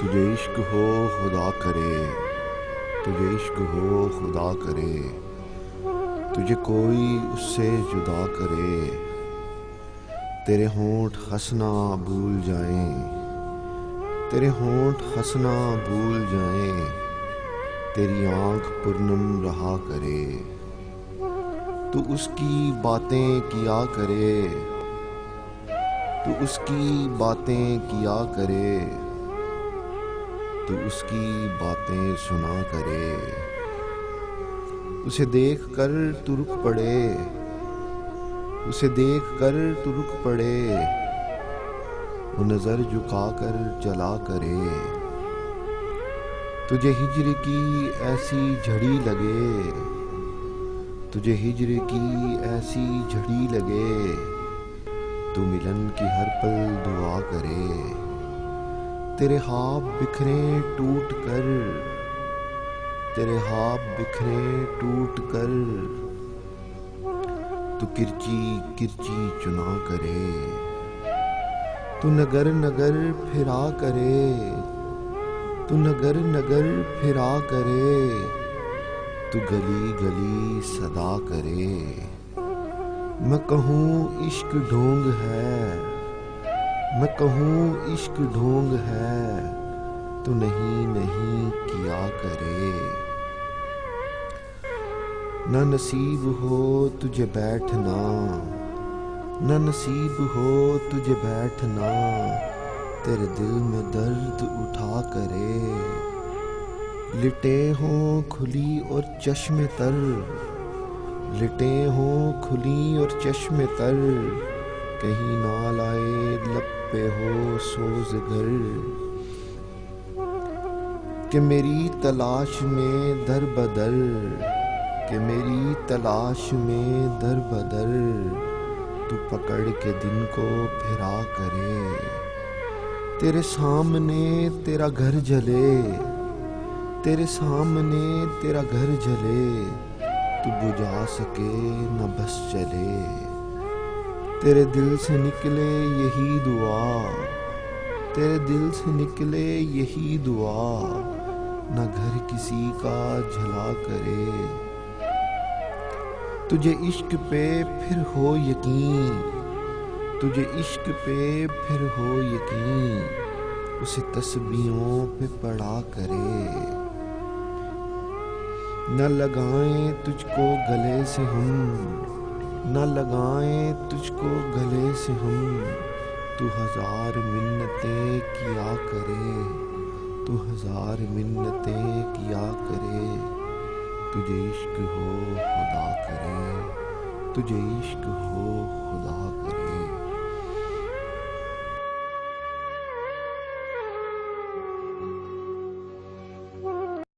تجھے عشق ہو خدا کرے، تجھے عشق ہو خدا کرے، تجھے کوئی اس سے جدا کرے، تیرے ہونٹ ہنسنا بھول جائیں، تیرے ہونٹ ہنسنا بھول جائیں، تیری آنکھ پرنم رہا کرے، تو اس کی باتیں کیا کرے، تو اس کی باتیں کیا کرے، تو اس کی باتیں سنا کرے، اسے دیکھ کر تو رک پڑے، اسے دیکھ کر تو رک پڑے، وہ نظر جھکا کر چلا کرے، تجھے ہجر کی ایسی جھڑی لگے، تجھے ہجر کی ایسی جھڑی لگے، تو ملن کی ہر پل دعا کرے، تیرے خواب بکھریں ٹوٹ کر، تیرے خواب بکھریں ٹوٹ کر، تو کرچی کرچی چنا کرے، تو نگر نگر پھرا کرے، تو نگر نگر پھرا کرے، تو گلی گلی صدا کرے، میں کہوں عشق ڈھونگ ہے، میں کہوں عشق ڈھونگ ہے، تو نہیں نہیں کیا کرے، نہ نصیب ہو تجھے بیٹھنا، نہ نصیب ہو تجھے بیٹھنا، تیرے دل میں درد اٹھا کرے، لٹے ہوں کھلی اور چشم تر، لٹے ہوں کھلی اور چشم تر، کہیں نہ لائے لب پہ ہو سوز گر، کہ میری تلاش میں در بدر، کہ میری تلاش میں در بدر، تو پکڑ کے دن کو پھرا کرے، تیرے سامنے تیرا گھر جلے، تیرے سامنے تیرا گھر جلے، تو بجھا سکے نہ بس چلے، تیرے دل سے نکلے یہی دعا، تیرے دل سے نکلے یہی دعا، نہ گھر کسی کا جلا کرے، تجھے عشق پہ پھر ہو یقین، تجھے عشق پہ پھر ہو یقین، اسے تسبیحوں پہ پڑھا کرے، نہ لگائیں تجھ کو گلے سے ہم، نہ لگائیں تجھ کو گلے سے ہم، تو ہزار منتیں کیا کرے، تو ہزار منتیں کیا کرے، تجھے عشق ہو خدا کرے، تجھے عشق ہو خدا